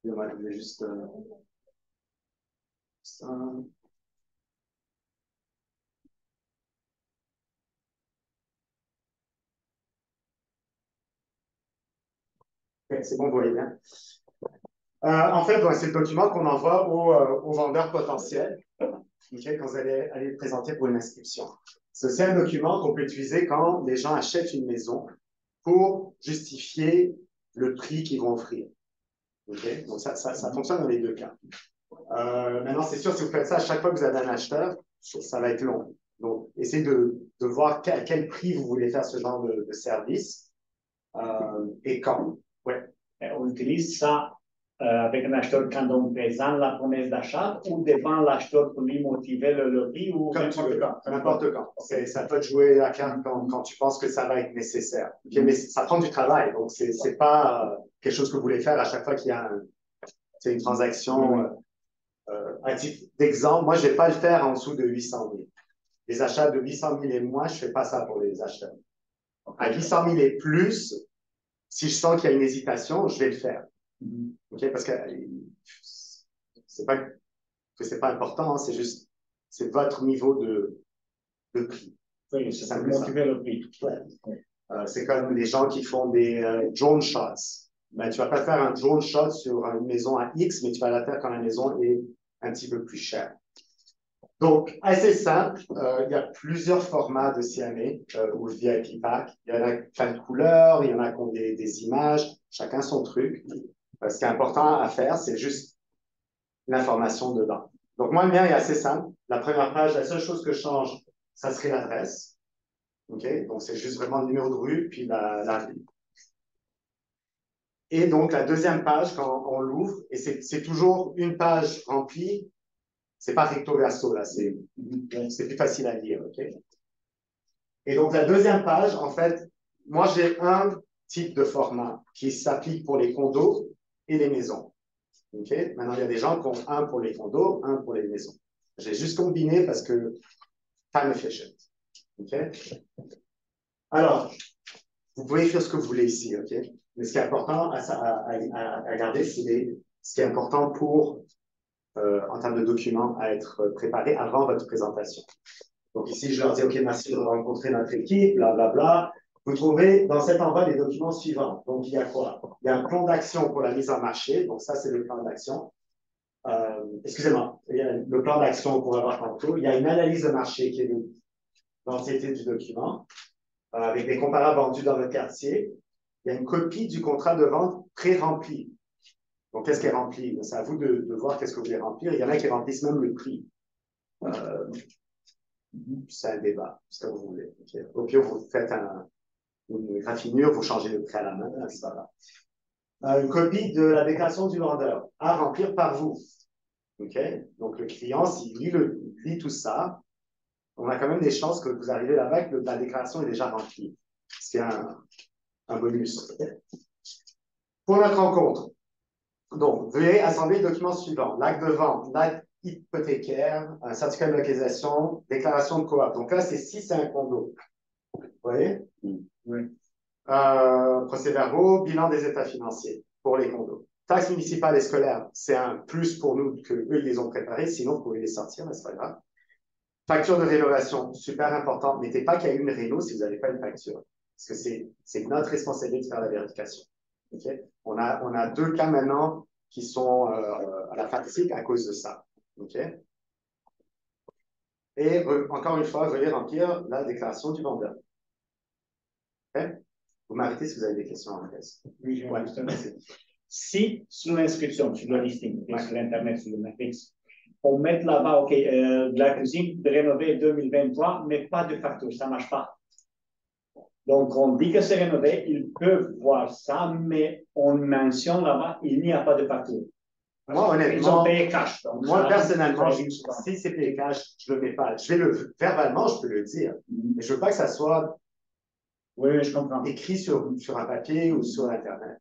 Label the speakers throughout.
Speaker 1: Je voulais juste ça. Ok, c'est bon, vous voyez bien. En fait, c'est le document qu'on envoie aux vendeurs potentiels okay, quand vous allez aller le présenter pour une inscription. C'est aussi un document qu'on peut utiliser quand les gens achètent une maison pour justifier le prix qu'ils vont offrir. Okay? Donc, ça fonctionne dans les deux cas. Maintenant, c'est sûr, si vous faites ça à chaque fois que vous avez un acheteur, ça va être long. Donc, essayez de voir à quel prix vous voulez faire ce genre de service et quand. Ouais.
Speaker 2: On utilise ça avec un acheteur quand on présente la promesse d'achat ou devant l'acheteur pour lui motiver le prix ou
Speaker 1: n'importe quand. N'importe quand. Okay. Ça peut jouer la carte quand tu penses que ça va être nécessaire. Okay? Mais ça prend du travail, donc c'est pas quelque chose que vous voulez faire à chaque fois qu'il y a une transaction. À titre d'exemple, moi, je ne vais pas le faire en dessous de 800 000. Les achats de 800 000 et moins, je ne fais pas ça pour les acheteurs. À 800 000 et plus, si je sens qu'il y a une hésitation, je vais le faire. Okay? Parce que c'est pas que c'est pas important, c'est juste c'est votre niveau de prix.
Speaker 2: Oui, c'est ça motiver le prix.
Speaker 1: Ouais. C'est comme les gens qui font des drone shots. Ben, tu ne vas pas faire un drone shot sur une maison à X, mais tu vas la faire quand la maison est un petit peu plus chère. Donc, assez simple. Il y a plusieurs formats de CMA ou VIP Pack. Il y en a plein de couleurs, il y en a qui ont des images, chacun son truc. Ce qui est important à faire, c'est juste l'information dedans. Donc, moi, le mien est assez simple. La première page, la seule chose que je change, ça serait l'adresse. Okay? Donc, c'est juste vraiment le numéro de rue, puis la rue. Et donc, la deuxième page, quand on l'ouvre, et c'est toujours une page remplie, c'est pas recto verso, là, c'est plus facile à lire. Okay? Et donc, la deuxième page, en fait, moi, j'ai un type de format qui s'applique pour les condos et les maisons. Okay? Maintenant, il y a des gens qui ont un pour les condos, un pour les maisons. J'ai juste combiné parce que time efficient. Okay? Alors, vous pouvez écrire ce que vous voulez ici, ok? Mais ce qui est important à garder, c'est ce qui est important pour, en termes de documents, à être préparé avant votre présentation. Donc ici, je leur dis, ok, merci de rencontrer notre équipe, blablabla. Vous trouvez dans cet envoi les documents suivants. Donc, il y a quoi? Il y a un plan d'action pour la mise en marché. Donc, ça, c'est le plan d'action. Excusez-moi, il y a le plan d'action qu'on va voir tantôt. Il y a une analyse de marché qui est l'entièreté du document, avec des comparables vendus dans le quartier. Il y a une copie du contrat de vente pré-rempli. Donc, qu'est-ce qui est rempli? C'est à vous de voir qu'est-ce que vous voulez remplir. Il y en a qui remplissent même le prix. C'est un débat, c'est ce que vous voulez. Okay. Au pire, vous faites une raffinure, vous changez le prix à la main, c'est pas grave. Une copie de la déclaration du vendeur à remplir par vous. Okay. Donc, le client, s'il lit tout ça, on a quand même des chances que vous arrivez là-bas que la déclaration est déjà remplie. C'est un bonus. Okay. Pour notre rencontre, donc, veuillez assembler les documents suivants. L'acte de vente, l'acte hypothécaire, un certificat de localisation, déclaration de coop. Donc là, si c'est un condo. Vous voyez?
Speaker 2: Oui.
Speaker 1: Procès-verbaux, bilan des états financiers pour les condos. Taxes municipales et scolaires, c'est un plus pour nous qu'eux, ils les ont préparés. Sinon, vous pouvez les sortir, mais c'est pas grave. Facture de rénovation, super important. Mettez pas qu'il y a une réno si vous n'avez pas une facture. Parce que c'est notre responsabilité de faire la vérification. Okay? On a deux cas maintenant qui sont à la fatigue à cause de ça. Okay? Et encore une fois, veuillez remplir la déclaration du vendeur. Okay? Vous m'arrêtez si vous avez des questions en fait.
Speaker 2: Oui, j'ai ouais, si sur l'inscription, sur le listing, ouais, sur l'Internet, sur le Netflix, on met là-bas, OK, de la cuisine de rénover 2023, mais pas de facture, ça ne marche pas. Donc, on dit que c'est rénové, ils peuvent voir ça, mais on mentionne là-bas, il n'y a pas de facture.
Speaker 1: Moi, honnêtement,
Speaker 2: ils ont payé cash. Donc,
Speaker 1: moi, personnellement, si c'est payé cash, je ne le mets pas. Verbalement, je peux le dire, mais je ne veux pas que ça soit
Speaker 2: oui, je comprends.
Speaker 1: Écrit sur un papier ou sur Internet.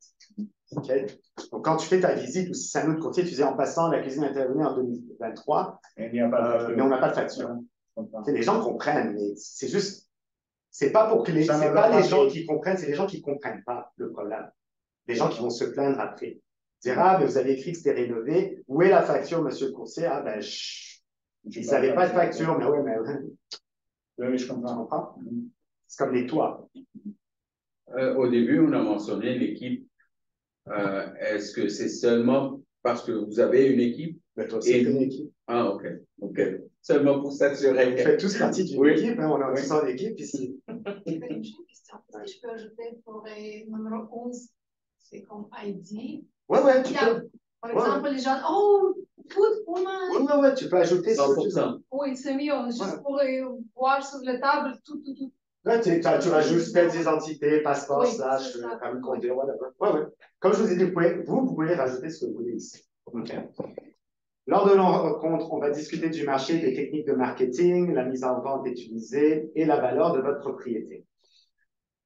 Speaker 1: Okay? Donc, quand tu fais ta visite, ou si c'est un autre courtier, tu dis en passant, la cuisine est intervenue en 2023, mais on n'a pas de facture. Okay, les gens comprennent, mais c'est juste, c'est pas pour que les, c'est pas les gens qui comprennent, c'est les gens qui comprennent pas le problème. Les gens qui vont se plaindre après. Dire, ah, mais vous avez écrit que c'était rénové. Où est la facture, monsieur le courtier? Ah, ben, ils n'avaient pas de facture, mais ouais, mais
Speaker 2: Oui, je comprends.
Speaker 1: tu comprends? C'est comme les toits.
Speaker 3: Au début, on a mentionné l'équipe. Est-ce que c'est seulement parce que vous avez une équipe?
Speaker 1: Mais toi aussi, tu as une équipe.
Speaker 3: Ah, OK. Seulement pour s'assurer.
Speaker 1: Vous faites tous partie d'une équipe, hein, on a tous en équipe ici.
Speaker 4: J'ai une question. Si je peux ajouter pour le numéro 11, c'est comme ID.
Speaker 1: Ouais, tu peux.
Speaker 4: Par exemple, les gens, oh, food woman.
Speaker 1: Ouais, tu peux ajouter
Speaker 3: 100%.
Speaker 4: Oui, c'est mieux, juste pour voir sur la table tout.
Speaker 1: Là, tu rajoutes telles identités, passeport,
Speaker 4: Oui,
Speaker 1: slash,
Speaker 4: c'est ça.
Speaker 1: permis de conduire, whatever. Ouais. Comme je vous ai dit, vous pouvez rajouter ce que vous voulez ici. Okay. Lors de nos rencontres, on va discuter du marché, des techniques de marketing, la mise en vente utilisée et la valeur de votre propriété.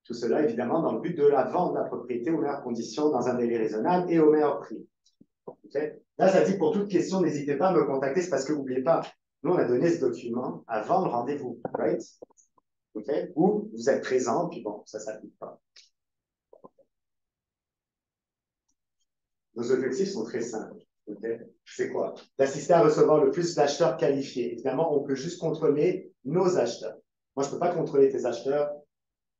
Speaker 1: Tout cela, évidemment, dans le but de la vente de la propriété aux meilleures conditions, dans un délai raisonnable et au meilleur prix. Okay. Là, ça dit pour toute question, n'hésitez pas à me contacter, c'est parce que n'oubliez pas, nous, on a donné ce document avant le rendez-vous, right? Okay. Ou vous êtes présent, puis bon, ça ne s'applique pas. Nos objectifs sont très simples. Okay. C'est quoi? D'assister à recevoir le plus d'acheteurs qualifiés. Évidemment, on peut juste contrôler nos acheteurs. Moi, je ne peux pas contrôler tes acheteurs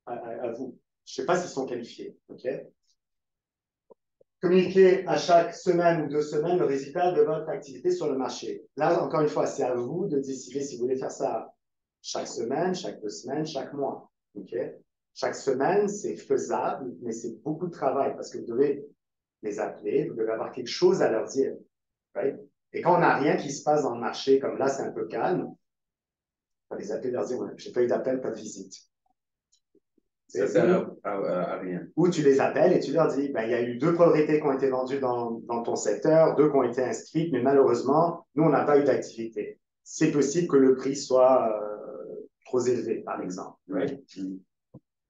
Speaker 1: à vous. Je ne sais pas s'ils sont qualifiés. Okay. Communiquer à chaque semaine ou 2 semaines le résultat de votre activité sur le marché. Là, encore une fois, c'est à vous de décider si vous voulez faire ça chaque semaine, chaque 2 semaines, chaque mois. Okay. Chaque semaine, c'est faisable, mais c'est beaucoup de travail parce que vous devez les appeler, vous devez avoir quelque chose à leur dire. Right? Et quand on n'a rien qui se passe dans le marché, comme là, c'est un peu calme, on va les appeler et leur dire, ouais, j'ai pas eu d'appel, pas de visite.
Speaker 3: Ça sert à rien.
Speaker 1: Ou tu les appelles et tu leur dis, ben, il y a eu 2 propriétés qui ont été vendues dans ton secteur, 2 qui ont été inscrites, mais malheureusement, nous, on n'a pas eu d'activité. C'est possible que le prix soit trop élevé, par exemple. Right?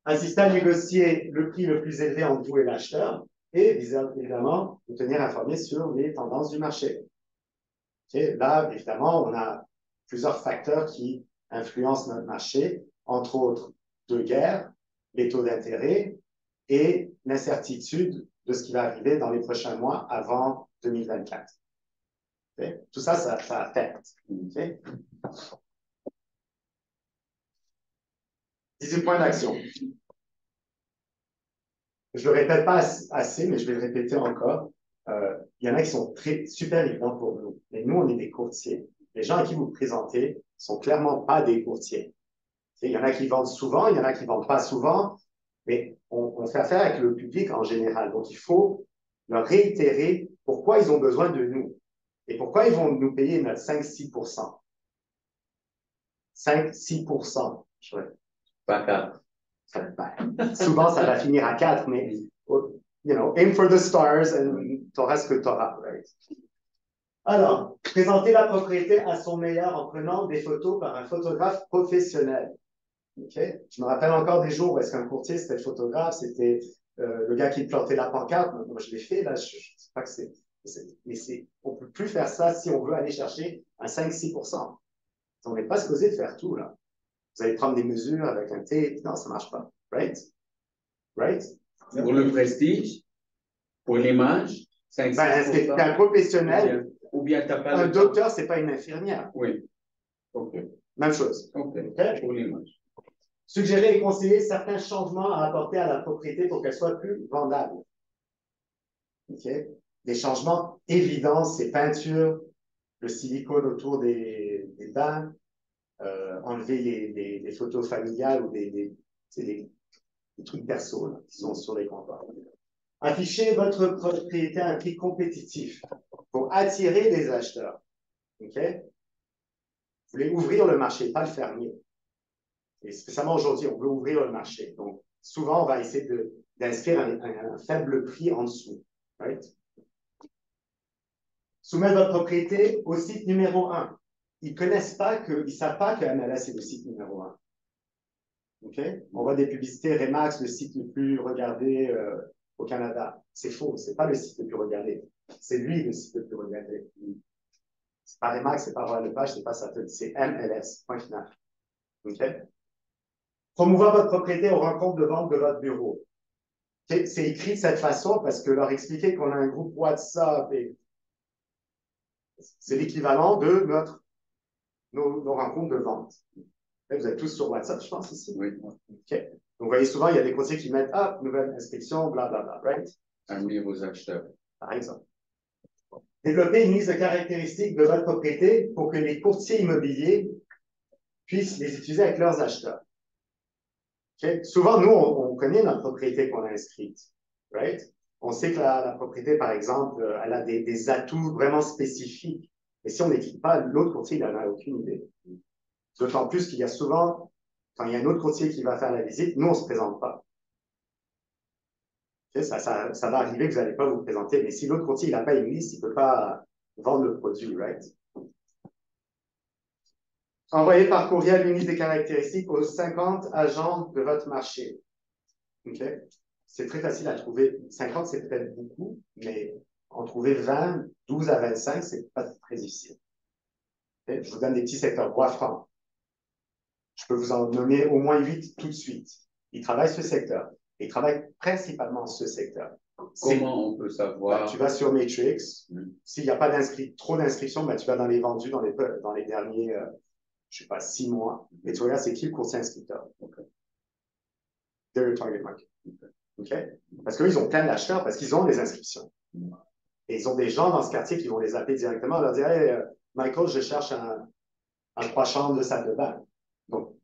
Speaker 1: Assister à négocier le prix le plus élevé entre vous et l'acheteur et, évidemment, vous tenir informé sur les tendances du marché. Okay? Là, évidemment, on a plusieurs facteurs qui influencent notre marché, entre autres 2 guerres, les taux d'intérêt et l'incertitude de ce qui va arriver dans les prochains mois avant 2024. Okay? Tout ça, ça affecte. Okay? 18 points d'action. Je ne le répète pas assez, mais je vais le répéter encore. Il y en a qui sont super évidents pour nous. Mais nous, on est des courtiers. Les gens à qui vous présentez sont clairement pas des courtiers. Il y en a qui vendent souvent, il y en a qui vendent pas souvent, mais on fait affaire avec le public en général. Donc, il faut leur réitérer pourquoi ils ont besoin de nous et pourquoi ils vont nous payer notre 5-6%. 5-6%.
Speaker 3: Pas 4.
Speaker 1: Souvent, ça va finir à 4, mais you know, aim for the stars and t'auras ce que t'auras, right? Alors, présenter la propriété à son meilleur en prenant des photos par un photographe professionnel. Okay? Je me rappelle encore des jours où est-ce qu'un courtier, c'était le photographe, c'était le gars qui plantait la pancarte. Moi, je l'ai fait, là, je ne sais pas que c'est... Mais on ne peut plus faire ça si on veut aller chercher un 5-6%. On n'est pas supposé de faire tout, là. Vous allez prendre des mesures avec un tape. Non, ça ne marche pas. Right? Right?
Speaker 3: Pour le prestige, pour l'image, 5-6%.
Speaker 1: Ben, c'est un professionnel.
Speaker 3: Ou bien t'as pas
Speaker 1: un docteur, ce n'est pas une infirmière.
Speaker 3: Oui. OK.
Speaker 1: Même chose.
Speaker 3: OK.
Speaker 1: Okay?
Speaker 3: Pour l'image.
Speaker 1: Suggérer et conseiller certains changements à apporter à la propriété pour qu'elle soit plus vendable. Okay? Des changements évidents, c'est peinture, le silicone autour des bains, enlever les photos familiales ou des trucs perso là, qui sont sur les comptoirs. Afficher votre propriété à un prix compétitif pour attirer les acheteurs. Okay? Vous voulez ouvrir le marché, pas le fermer. Et spécialement aujourd'hui, on veut ouvrir le marché. Donc, souvent, on va essayer d'inscrire un faible prix en dessous. Right? Soumettre votre propriété au site numéro 1. Ils ne savent pas que MLS est le site numéro 1. Okay? On voit des publicités Remax, le site le plus regardé au Canada. C'est faux, c'est pas le site le plus regardé. C'est lui le site le plus regardé. C'est pas Remax, c'est pas Royal Lepage, c'est pas ça, c'est MLS. Point final. Okay? Promouvoir votre propriété aux rencontres de vente de votre bureau. C'est écrit de cette façon parce que leur expliquer qu'on a un groupe WhatsApp, c'est l'équivalent de nos rencontres de vente. Vous êtes tous sur WhatsApp, je pense, ici.
Speaker 3: Oui.
Speaker 1: OK. Donc, vous voyez souvent, il y a des courtiers qui mettent « Ah, nouvelle inscription, blablabla. » Right?
Speaker 3: Amis vos acheteurs.
Speaker 1: Par exemple. Développer une liste de caractéristiques de votre propriété pour que les courtiers immobiliers puissent les utiliser avec leurs acheteurs. Okay? Souvent, nous, on connaît notre propriété qu'on a inscrite. Right? On sait que la propriété, par exemple, elle a des atouts vraiment spécifiques. Et si on n'écrit pas, l'autre courtier, il n'en a aucune idée. D'autant plus qu'il y a souvent, quand il y a un autre courtier qui va faire la visite, nous, on ne se présente pas. Okay? Ça va arriver que vous n'allez pas vous présenter. Mais si l'autre courtier, il n'a pas une liste, il ne peut pas vendre le produit, right? Envoyez par courriel une liste des caractéristiques aux 50 agents de votre marché. Okay? C'est très facile à trouver. 50, c'est peut-être beaucoup, mais en trouver 20, 12 à 25, c'est pas très difficile. Okay? Je vous donne des petits secteurs. Bois franc. Je peux vous en nommer au moins 8 tout de suite. Ils travaillent ce secteur. Ils travaillent principalement ce secteur.
Speaker 3: Comment on peut savoir?
Speaker 1: Tu vas sur Matrix. S'il n'y a pas trop d'inscriptions, tu vas dans les vendus dans les derniers, je sais pas, 6 mois. Et tu regardes c'est qui le courtier inscripteur. Okay. They're your target market. Okay? Parce qu'eux, ils ont plein d'acheteurs parce qu'ils ont des inscriptions. Et ils ont des gens dans ce quartier qui vont les appeler directement, leur dire hey, Michael, je cherche un 3 chambres de salle de bain. Donc,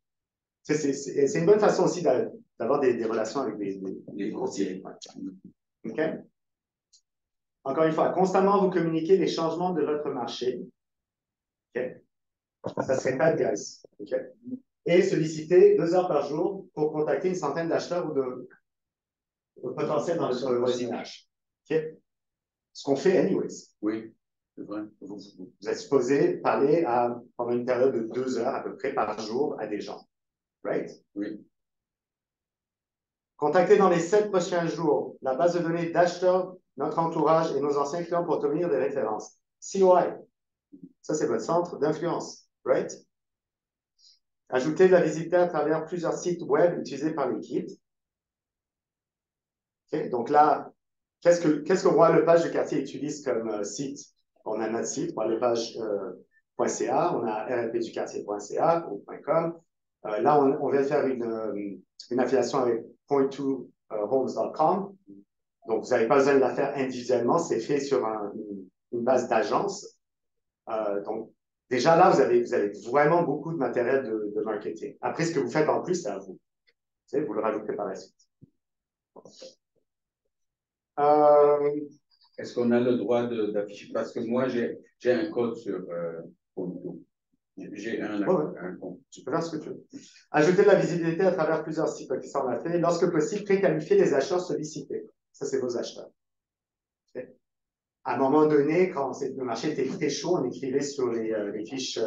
Speaker 1: c'est une bonne façon aussi d'avoir des relations avec les courtiers. Ouais. OK? Encore une fois, constamment vous communiquez les changements de votre marché. OK? Ça se répète, guys. OK? Et solliciter 2 heures par jour pour contacter une centaine d'acheteurs ou de potentiels sur le voisinage. OK? Ce qu'on fait anyways.
Speaker 3: Oui, c'est vrai.
Speaker 1: Vous êtes supposé parler pendant une période de 2 heures à peu près par jour à des gens. Right?
Speaker 3: Oui.
Speaker 1: Contactez dans les 7 prochains jours la base de données d'acheteurs, notre entourage et nos anciens clients pour obtenir des références. COI. Ça, c'est votre centre d'influence. Right? Ajoutez de la visibilité à travers plusieurs sites web utilisés par l'équipe. Okay? Donc là, qu'est-ce que Roi Lepage du quartier utilise comme site? On a notre site, roilepage.ca, on a rlpduquartier.ca ou .com. Là, on vient de faire une affiliation avec point2homes.com. Donc, vous n'avez pas besoin de la faire individuellement, c'est fait sur une base d'agence. Donc, déjà là, vous avez vraiment beaucoup de matériel de marketing. Après, ce que vous faites en plus, c'est à vous. Vous le rajoutez par la suite.
Speaker 3: Est-ce qu'on a le droit d'afficher? Parce que moi, j'ai un code sur Ponto. J'ai un compte.
Speaker 1: Tu peux faire ce que tu veux. Ajouter de la visibilité à travers plusieurs sites. Okay, ça, on a fait. Lorsque possible, préqualifier les acheteurs sollicités. Ça, c'est vos acheteurs. Okay. À un moment donné, quand le marché était très chaud, on écrivait sur les fiches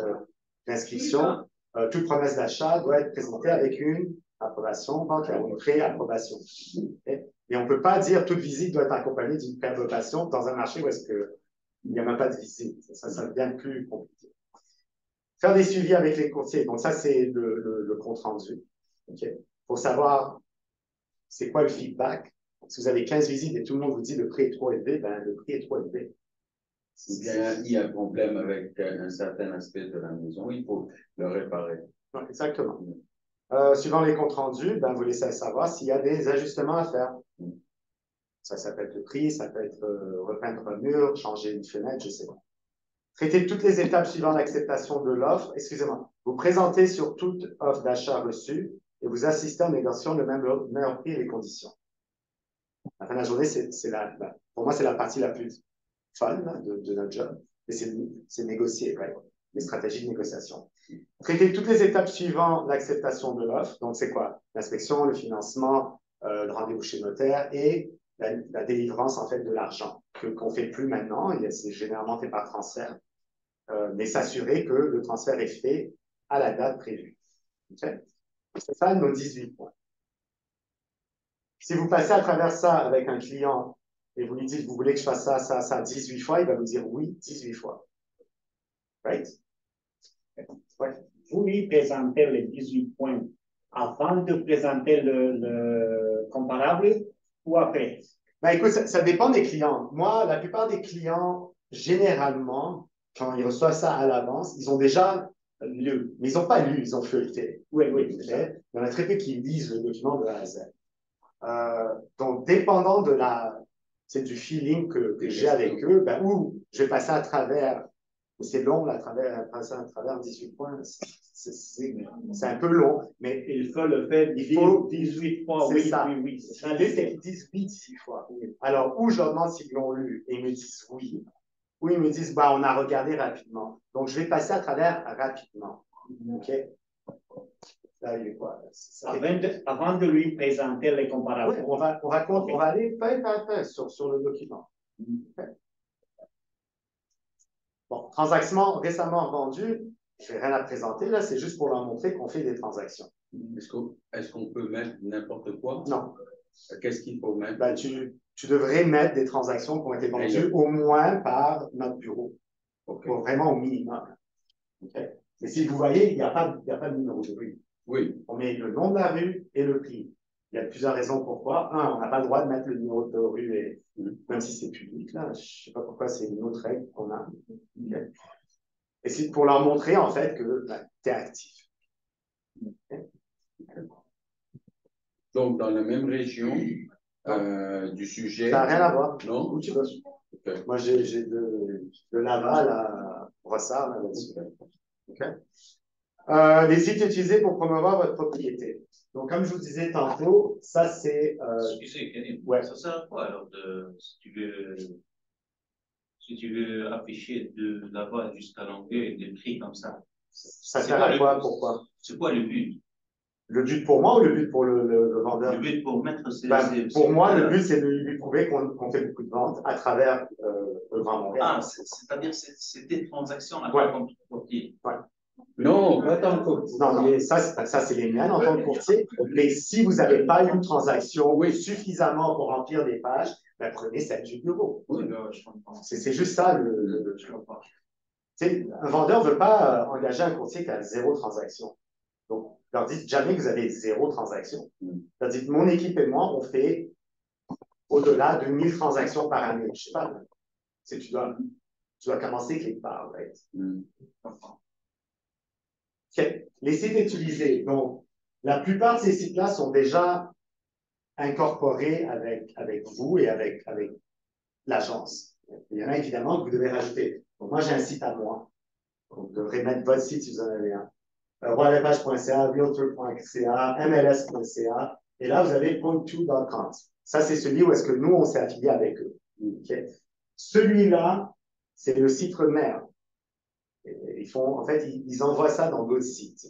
Speaker 1: d'inscription, toute promesse d'achat doit être présentée avec une approbation bancaire, une pré-approbation. Okay. Et on ne peut pas dire toute visite doit être accompagnée d'une pré-approbation dans un marché où est-ce qu'il n'y a même pas de visite. Ça devient plus compliqué. Faire des suivis avec les courtiers. Donc, ça, c'est le compte rendu. Okay. Pour savoir c'est quoi le feedback. Si vous avez 15 visites et tout le monde vous dit le prix est trop élevé, ben, le prix est trop élevé.
Speaker 3: Il y a un problème avec un certain aspect de la maison, il faut le réparer.
Speaker 1: Ouais, exactement. Suivant les comptes rendus, ben, vous laissez savoir s'il y a des ajustements à faire. Ça peut être le prix, ça peut être repeindre un mur, changer une fenêtre, je sais pas. Traitez toutes les étapes suivant l'acceptation de l'offre. Excusez-moi. Vous présentez sur toute offre d'achat reçue et vous assistez en négociant le meilleur prix et les conditions. À la fin de la journée, pour moi, c'est la partie la plus fun de notre job. Et c'est négocier, right? Les stratégies de négociation. Traitez toutes les étapes suivant l'acceptation de l'offre. Donc, c'est quoi? L'inspection, le financement, le rendez-vous chez notaire et la délivrance, en fait, de l'argent qu'on ne fait plus maintenant. C'est généralement fait par transfert. Mais s'assurer que le transfert est fait à la date prévue. Okay? C'est ça nos 18 points. Si vous passez à travers ça avec un client et vous lui dites, vous voulez que je fasse ça 18 fois, il va vous dire oui 18 fois. Right?
Speaker 2: Ouais. Vous lui présentez les 18 points avant de présenter le comparable ou après?
Speaker 1: Ben, écoute, ça dépend des clients. Moi, la plupart des clients, généralement, quand ils reçoivent ça à l'avance, ils ont déjà lu. Mais ils n'ont pas lu, ils ont feuilleté.
Speaker 2: Oui, oui.
Speaker 1: Il y en a très peu qui lisent le document de A à Z. Donc, dépendant de c'est du feeling que j'ai avec eux, ben, ou je vais passer à travers, c'est long, passer à travers 18 points, c'est un peu long, mais
Speaker 2: il faut le faire
Speaker 1: il faut
Speaker 2: 18 fois,
Speaker 1: c'est
Speaker 2: oui,
Speaker 1: ça.
Speaker 2: oui, oui.
Speaker 1: L'idée, c'est qu'ils disent oui 6 fois. Alors, ou je leur demande s'ils l'ont lu et ils me disent oui, ou ils me disent, bah, on a regardé rapidement. Donc, je vais passer à travers rapidement. OK? Là, il est quoi?
Speaker 2: Avant de lui présenter les comparables.
Speaker 1: Oui, on va aller pas à pas sur le document. Okay. Bon, transactions récemment vendues, je n'ai rien à présenter, là, c'est juste pour leur montrer qu'on fait des transactions.
Speaker 3: Est-ce qu'on peut mettre n'importe quoi?
Speaker 1: Non.
Speaker 3: Qu'est-ce qu'il faut mettre?
Speaker 1: Ben, tu devrais mettre des transactions qui ont été vendues au moins par notre bureau. Okay. Vraiment au minimum. Okay. Et si vous voyez, il n'y a pas de numéro de rue.
Speaker 3: Oui.
Speaker 1: On met le nom de la rue et le prix. Il y a plusieurs raisons pourquoi. Un, on n'a pas le droit de mettre le numéro de rue, même si c'est public. Là. Je ne sais pas pourquoi c'est une autre règle qu'on a. Okay. Et c'est pour leur montrer, en fait, que tu es actif. Okay.
Speaker 3: Donc, dans la même région du sujet.
Speaker 1: Ça n'a rien à voir.
Speaker 3: Non?
Speaker 1: Où tu veux. Okay. Moi, j'ai de Laval à Brossard là-dessus. Okay. Les sites utilisés pour promouvoir votre propriété. Donc, comme je vous disais tantôt, ça c'est.
Speaker 5: Excusez, Kenny,
Speaker 1: ouais.
Speaker 5: Ça sert à quoi alors si tu veux afficher de Laval jusqu'à Longueuil des prix comme ça?
Speaker 1: Ça sert à quoi? Pourquoi?
Speaker 5: C'est quoi le but?
Speaker 1: Le but pour moi ou le but pour le vendeur?
Speaker 5: Le but pour mettre
Speaker 1: pour moi, le but, c'est de lui prouver qu'on fait beaucoup de ventes à travers le Grand Montréal.
Speaker 5: Ah, c'est-à-dire c'est des transactions à toi comme courtier.
Speaker 1: Ouais.
Speaker 3: Non, pas tant que courtier.
Speaker 1: Non, ça c'est les miennes en tant que courtier. Mais si vous n'avez pas eu une transaction suffisamment pour remplir des pages, ben, prenez celle du bureau.
Speaker 5: Oui, je comprends.
Speaker 1: C'est juste ça
Speaker 5: Je comprends.
Speaker 1: Un vendeur ne veut pas engager un courtier qui a 0 transaction. Donc, leur dites jamais que vous avez 0 transaction. Leur dites, mon équipe et moi, on fait au-delà de 1000 transactions par année. Je sais pas. Tu dois commencer quelque part, right? Okay. Les sites utilisés. Donc, la plupart de ces sites-là sont déjà incorporés avec vous et avec l'agence. Il y en a évidemment que vous devez rajouter. Donc, moi, j'ai un site à moi. Donc, vous devrez mettre votre site si vous en avez un. Roilepage.ca, realtor.ca, mls.ca. Et là, vous avez point2.com. Ça, c'est celui où est-ce que nous, on s'est affilié avec eux. Okay. Celui-là, c'est le site mère. En fait, ils envoient ça dans d'autres sites.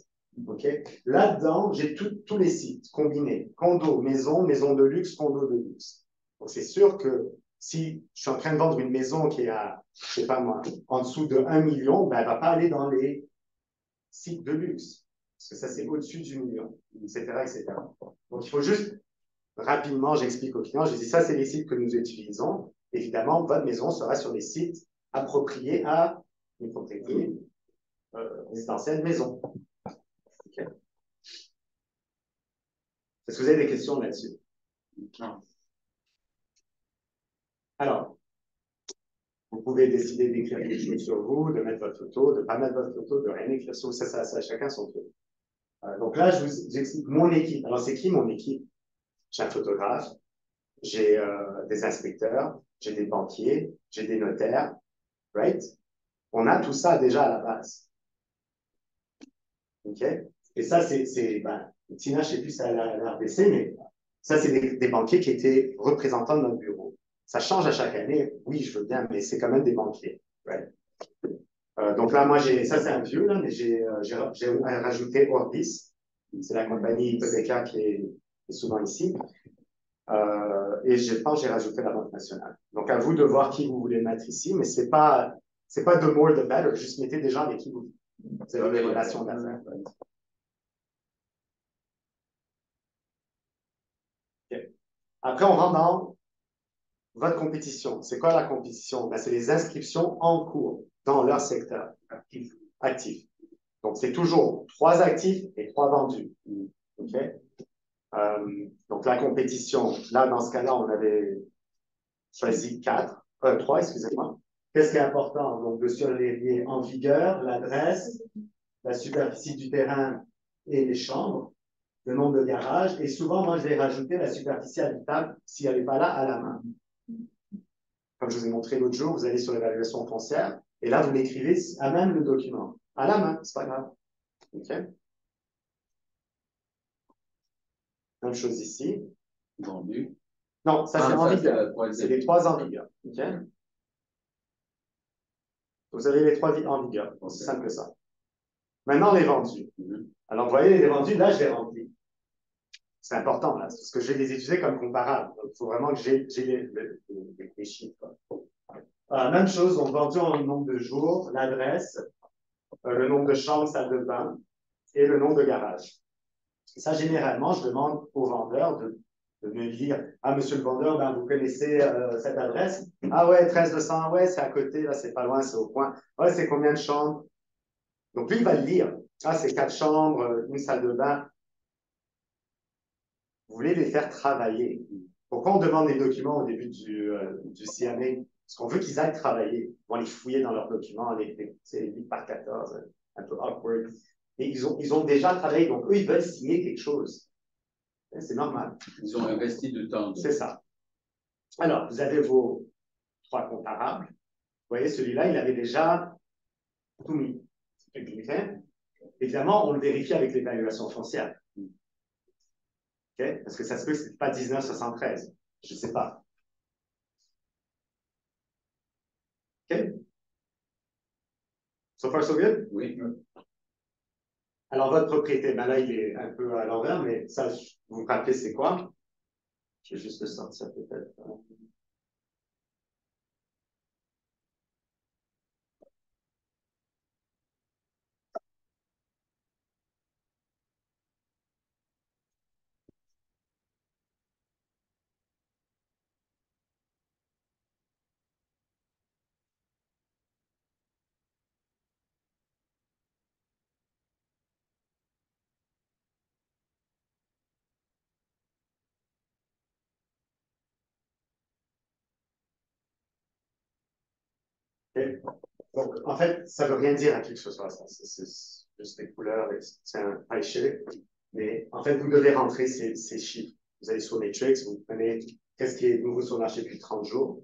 Speaker 1: Okay. Là-dedans, j'ai tous les sites combinés. Condo, maison, maison de luxe, condo de luxe. Donc, c'est sûr que si je suis en train de vendre une maison qui est à, je sais pas moi, en dessous de 1 million, ben, elle va pas aller dans les sites de luxe. Parce que ça, c'est au-dessus du million, etc., etc. Donc, il faut juste, rapidement, j'explique aux clients, je dis, ça, c'est les sites que nous utilisons. Évidemment, votre maison sera sur des sites appropriés à une propriété résidentielle maison. Okay. Est-ce que vous avez des questions là-dessus?
Speaker 5: Non.
Speaker 1: Alors, vous pouvez décider d'écrire quelque chose sur vous, de mettre votre photo, de ne pas mettre votre photo, de rien écrire sur vous. Ça, chacun son truc. Donc là, je vous explique mon équipe. Alors, c'est qui mon équipe? J'ai un photographe, j'ai des inspecteurs, j'ai des banquiers, j'ai des notaires, right? On a tout ça déjà à la base. OK? Et ça, Tina, je ne sais plus si elle a l'RBC, mais ça, c'est des banquiers qui étaient représentants de notre bureau. Ça change à chaque année. Oui, je veux bien, mais c'est quand même des banquiers. Right? Donc là, moi, ça, c'est un vieux, là, mais j'ai rajouté Orbis. C'est la compagnie hypothécaire qui est souvent ici. Et je pense que j'ai rajouté la Banque nationale. Donc, à vous de voir qui vous voulez mettre ici, mais c'est pas the more the better. Juste mettez des gens avec qui vous avez des relations d'affaires. Okay. Après, on rentre dans votre compétition. C'est quoi la compétition? Ben, c'est les inscriptions en cours dans leur secteur actif. Donc, c'est toujours 3 actifs et 3 vendus. OK? Donc la compétition, là, dans ce cas-là, on avait choisi 3, excusez-moi. Qu'est-ce qui est important? Donc, de surveiller en vigueur, l'adresse, la superficie du terrain et les chambres, le nombre de garages, et souvent, moi, je vais rajouter la superficie habitable, si elle n'est pas là, à la main. Comme je vous ai montré l'autre jour, vous allez sur l'évaluation foncière, et là, vous l'écrivez à même le document. À la main, c'est pas grave. OK? Même chose ici.
Speaker 3: Vendu.
Speaker 1: Non, ça c'est en
Speaker 3: ça,
Speaker 1: vigueur. C'est les 3 en vigueur. OK? Vous avez les 3 en vigueur. C'est simple que ça. Maintenant, les vendus. Alors, vous voyez, les vendus, là, je les remplis. C'est important, là, parce que je vais les utiliser comme comparables. Il faut vraiment que j'ai les chiffres. Même chose, on vendu en nombre de jours, l'adresse, le nombre de chambres, salle de bain et le nombre de garages. Et ça, généralement, je demande au vendeur de me dire, ah, monsieur le vendeur, ben, vous connaissez cette adresse? Ah ouais, 13200, ouais, c'est à côté, là, c'est pas loin, c'est au coin. Ouais, c'est combien de chambres? Donc lui, il va le lire. Ah, c'est 4 chambres, une salle de bain. Vous voulez les faire travailler. Pourquoi on demande des documents au début du CMA? Parce qu'on veut qu'ils aillent travailler. On va les fouiller dans leurs documents, c'est 8 par 14, un peu awkward. Et ils ont déjà travaillé, donc eux, ils veulent signer quelque chose. C'est normal.
Speaker 3: Ils ont investi du temps.
Speaker 1: C'est ça. Alors, vous avez vos 3 comparables. Vous voyez, celui-là, il avait déjà tout mis. Okay? Évidemment, on le vérifie avec l'évaluation foncière. Okay? Parce que ça se peut que ce n'est pas 1973. Je ne sais pas. OK? So far, so good?
Speaker 3: Oui.
Speaker 1: Alors, votre propriété, ben là, il est un peu à l'envers, mais ça, vous vous rappelez, c'est quoi? Je vais juste le sortir peut-être. Okay. Donc, en fait, ça ne veut rien dire à qui que ce soit, ça. C'est juste des couleurs, c'est un pie. Mais en fait, vous devez rentrer ces chiffres. Vous allez sur Matrix, vous prenez qu'est-ce qui est nouveau sur le marché depuis 30 jours.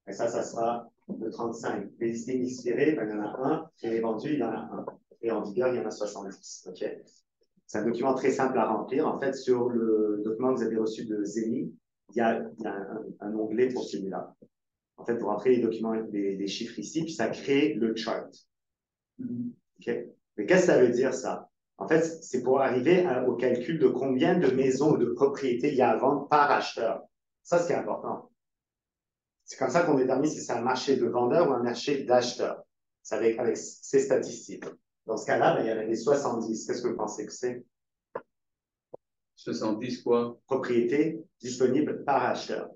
Speaker 1: Et ça sera de 35. Les listings expirés, ben, il y en a un. Et les vendus, il y en a un. Et en vigueur, il y en a 70. Okay. C'est un document très simple à remplir. En fait, sur le document que vous avez reçu de Zeni, il y a un onglet pour celui-là. En fait, vous rentrez les documents, des chiffres ici, puis ça crée le chart. Okay? Mais qu'est-ce que ça veut dire, ça? En fait, c'est pour arriver au calcul de combien de maisons ou de propriétés il y a à vendre par acheteur. Ça, c'est important. C'est comme ça qu'on détermine si c'est un marché de vendeurs ou un marché d'acheteurs. C'est avec ces statistiques. Dans ce cas-là, ben, il y en avait 70. Qu'est-ce que vous pensez que c'est?
Speaker 3: 70 quoi?
Speaker 1: Propriétés disponibles par acheteur.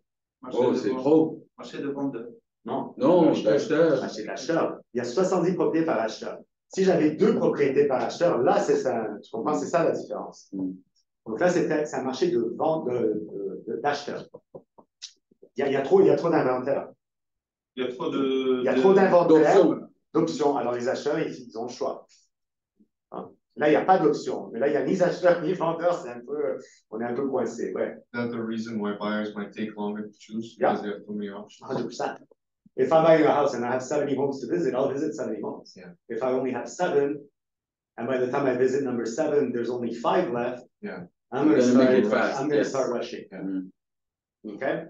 Speaker 3: Oh, c'est trop.
Speaker 5: Marché de vendeurs.
Speaker 1: Non,
Speaker 3: d'acheteurs.
Speaker 1: Marché d'acheteurs. Il y a 70 propriétés par acheteur. Si j'avais 2 propriétés par acheteur, là, c'est ça. Tu comprends? C'est ça la différence. Donc là, c'est un marché de vente d'acheteurs. Il y a trop d'inventaires.
Speaker 5: Il y a trop
Speaker 1: d'inventaires, d'options. Alors, les acheteurs, ils ont le choix. Hein? Là, il n'y a pas d'option. Mais là, il n'y a ni acheteurs ni vendeurs. On est un peu coincé. Ouais.
Speaker 6: That's the reason why buyers might take longer to choose because they have too many options.
Speaker 1: 100%. If I'm buying a house and I have 70 homes to visit, I'll visit 70 homes.
Speaker 6: Yeah.
Speaker 1: If I only have 7, and by the time I visit number 7, there's only 5 left,
Speaker 6: Yeah.
Speaker 1: I'm going to start rushing.
Speaker 6: Yeah.
Speaker 1: Okay?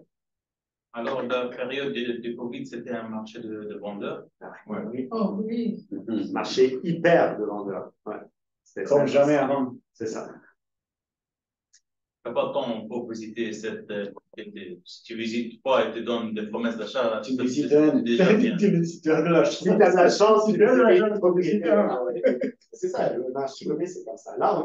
Speaker 5: Alors, la période de Covid, c'était un marché de vendeurs.
Speaker 6: Ouais.
Speaker 1: Oui.
Speaker 4: Oh oui.
Speaker 1: Marché hyper de vendeurs. Ouais.
Speaker 2: Comme jamais avant.
Speaker 1: C'est ça.
Speaker 5: T'as pas tant pour visiter si tu visites pas et te donnes des promesses d'achat,
Speaker 2: Tu visites
Speaker 5: déjà bien.
Speaker 2: tu as de la chance.
Speaker 1: Si tu as de la chance, tu
Speaker 2: as de la chance.
Speaker 1: C'est ça, le marché immobilier, c'est comme ça. Là,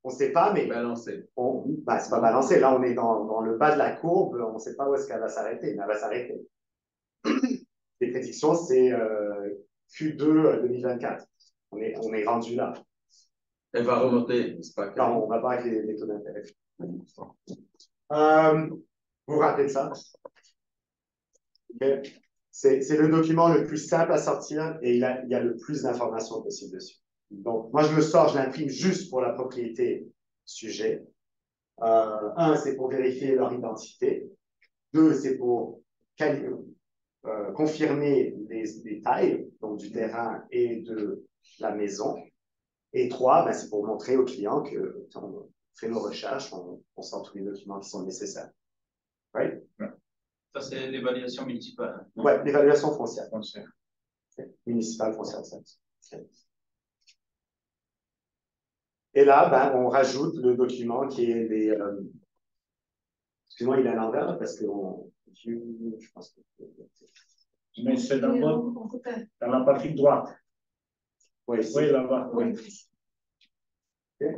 Speaker 1: on ne sait pas, mais
Speaker 3: Balancé.
Speaker 1: c'est pas balancé. Là, on est dans le bas de la courbe. On ne sait pas où est-ce qu'elle va s'arrêter, mais elle va s'arrêter. Les prédictions, c'est Q2 2024. On est rendu là.
Speaker 3: Elle va remonter, n'est-ce pas?
Speaker 1: Non, on va pas avec les taux d'intérêt. Vous vous rappelez de ça? Okay. C'est le document le plus simple à sortir et il y a le plus d'informations possible dessus. Donc, moi, je le sors, je l'imprime juste pour la propriété sujet. Un, c'est pour vérifier leur identité. Deux, c'est pour confirmer les tailles, donc du terrain et de la maison. Et trois, ben, c'est pour montrer au client que on fait nos recherches, on sort tous les documents qui sont nécessaires. Right?
Speaker 5: Ça, c'est l'évaluation municipale.
Speaker 1: Oui, l'évaluation foncière. Municipale foncière. Et là, ben, on rajoute le document qui est les. Excuse-moi, il est à l'envers parce que je pense que.
Speaker 2: Mais c'est dans la partie droite.
Speaker 1: Oui,
Speaker 2: Oui, là-bas.
Speaker 1: Oui. Okay.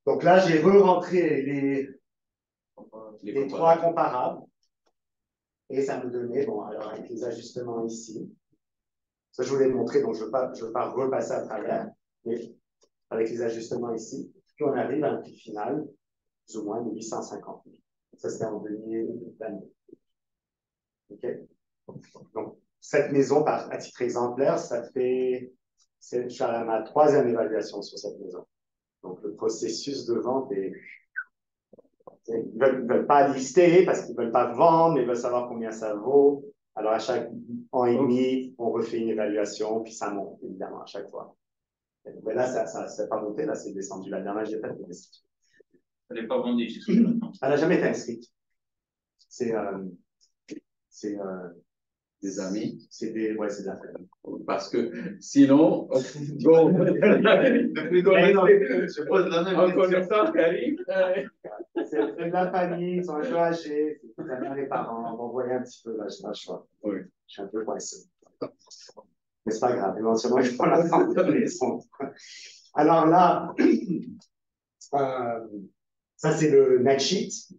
Speaker 1: Donc là, j'ai re-rentré les trois comparables. Et ça me donnait, bon, alors avec les ajustements ici. Ça, je voulais le montrer, donc je ne veux pas repasser à travers. Mais avec les ajustements ici, puis on arrive à un prix final, plus ou moins de 850 000. Ça, c'était en 2022. OK? Donc, cette maison, à titre exemplaire, ça fait, je suis à ma troisième évaluation sur cette maison. Donc, le processus de vente est, ils ne veulent pas lister parce qu'ils ne veulent pas vendre, mais ils veulent savoir combien ça vaut. Alors, à chaque an et demi, on refait une évaluation, puis ça monte, évidemment, à chaque fois. Mais là, ça n'a pas monté, là, c'est descendu. La dernière, j'ai fait des descendu.
Speaker 5: Elle n'est pas vendue jusqu'à maintenant.
Speaker 1: Elle n'a jamais été inscrite. C'est
Speaker 3: des amis.
Speaker 1: C'est des affaires.
Speaker 3: Parce que sinon, bon,
Speaker 6: je pose la même
Speaker 3: en
Speaker 6: question.
Speaker 3: connaissant Karim,
Speaker 1: c'est de la famille, ils sont un peu âgés, c'est les parents, on va envoyer un petit peu, là, je n'ai pas le choix.
Speaker 3: oui.
Speaker 1: Je suis un peu coincé. Mais c'est pas grave, éventuellement, ils vont la vendre de maison. Alors là, ça c'est le net sheet,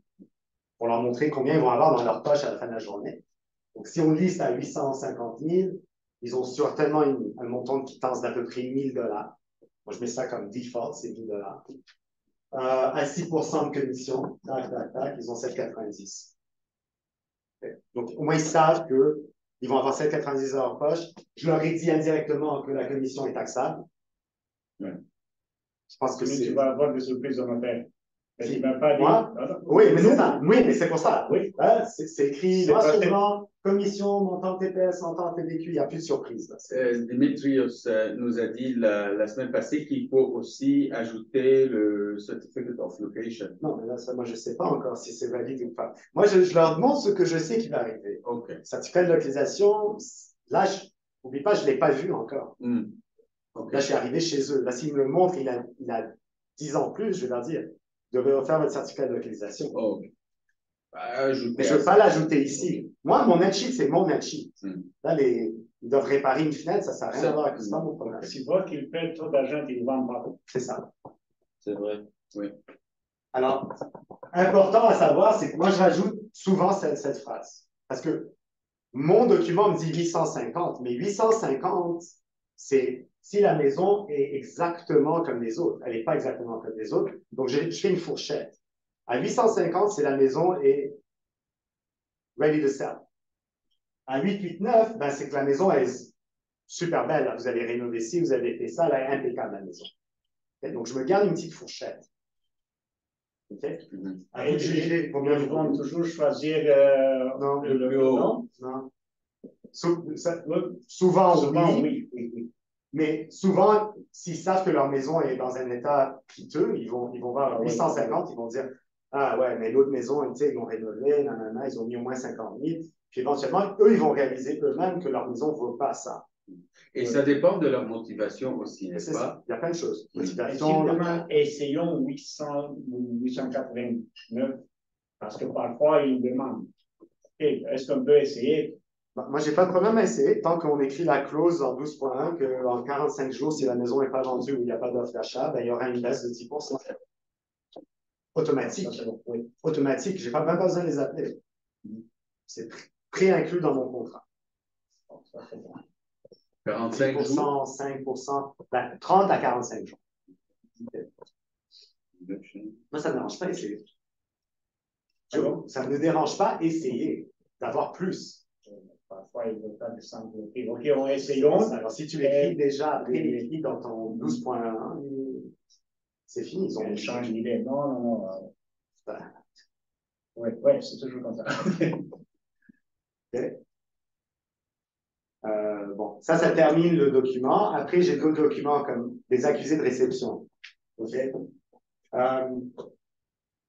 Speaker 1: pour leur montrer combien ils vont avoir dans leur poche à la fin de la journée. Donc, si on liste à 850 000, ils ont certainement un montant de quittance d'à peu près 1 000 $. Moi, je mets ça comme default, c'est 1 000 $. À 6% de commission, tac, tac, tac, ils ont 7,90. Donc, au moins, ils savent qu'ils vont avoir 7,90 dans leur poche. Je leur ai dit indirectement que la commission est taxable.
Speaker 3: Ouais.
Speaker 1: Je pense que
Speaker 2: Tu vas avoir des surprises en affaires.
Speaker 1: Si.
Speaker 2: Tu m'as pas dit.
Speaker 1: Moi? Oui, mais c'est ça. Oui, mais c'est pour ça.
Speaker 2: Oui.
Speaker 1: Hein, c'est écrit
Speaker 2: C'est
Speaker 1: noir sur
Speaker 2: passé.
Speaker 1: blanc, commission, montant TPS, montant TVQ, il n'y a plus de surprise.
Speaker 3: Dimitrios nous a dit la semaine passée qu'il faut aussi ajouter le Certificate of Location.
Speaker 1: Non, mais là, ça, moi, je ne sais pas encore si c'est valide ou pas. Moi, je leur montre ce que je sais qui va arriver.
Speaker 3: OK.
Speaker 1: Certificat de localisation, là, n'oublie pas, je ne l'ai pas vu encore.
Speaker 3: Okay.
Speaker 1: Là, je suis arrivé chez eux. Là, s'ils me le montrent, il a 10 ans plus, je vais leur dire, vous devez refaire votre certificat de localisation.
Speaker 3: OK.
Speaker 1: Mais je ne veux pas l'ajouter ici. Moi, mon net sheet, c'est mon net sheet. Là, ils doivent réparer une fenêtre, ça ne sert à rien à voir avec ça, mon problème.
Speaker 2: Si tu vois qu'ils perdent trop d'argent, ils ne vendent pas.
Speaker 1: C'est ça.
Speaker 3: C'est vrai, oui.
Speaker 1: Alors, important à savoir, c'est que moi, je rajoute souvent cette phrase. Parce que mon document me dit 850, mais 850, c'est si la maison est exactement comme les autres. Elle n'est pas exactement comme les autres. Donc, je fais une fourchette. À 850, c'est la maison est ready to sell. À 889, ben, c'est que la maison est super belle. Là. Vous avez rénové ci, vous avez fait ça, elle est impeccable, la maison. Okay? Donc, je me garde une petite fourchette. Okay?
Speaker 2: Et ils vont toujours choisir
Speaker 1: non,
Speaker 2: le plus haut.
Speaker 1: Non. Souvent, oui. Mais souvent, s'ils savent que leur maison est dans un état piteux, ils vont voir 850, ils vont dire ah ouais, mais l'autre maison, ils l'ont rénové, nanana, ils ont mis au moins 50 000. Puis éventuellement, eux, ils vont réaliser eux-mêmes que leur maison ne vaut pas ça.
Speaker 3: Et ça dépend de leur motivation aussi, n'est-ce pas?
Speaker 1: Il y a plein de choses.
Speaker 2: Motivation. Essayons 800 ou 889, parce que parfois, ils demandent est-ce qu'on peut essayer?
Speaker 1: Moi, je n'ai pas de problème à essayer, tant qu'on écrit la clause en 12.1 qu'en 45 jours, si la maison n'est pas vendue ou il n'y a pas d'offre d'achat, ben, il y aura une baisse de 10%. Automatique. Oui. Automatique. Je n'ai même pas besoin de les appeler. C'est pré-inclus dans mon contrat.
Speaker 3: 45 jours.
Speaker 1: 5%, ben, 30 à 45 jours. Moi, ça ne me dérange pas d'essayer.
Speaker 2: Bon.
Speaker 1: Ça ne me dérange pas essayer d'avoir plus.
Speaker 2: Parfois, il ne veut pas descendre le prix. OK, on essayons.
Speaker 1: Alors, si tu l'écris déjà préécrit dans ton 12.1, c'est fini. Ils ont
Speaker 2: On change d'idée. Non, non, non.
Speaker 1: Voilà.
Speaker 2: Oui, ouais, c'est toujours comme ça.
Speaker 1: Okay. Bon, ça termine le document. Après, j'ai d'autres documents comme des accusés de réception. OK?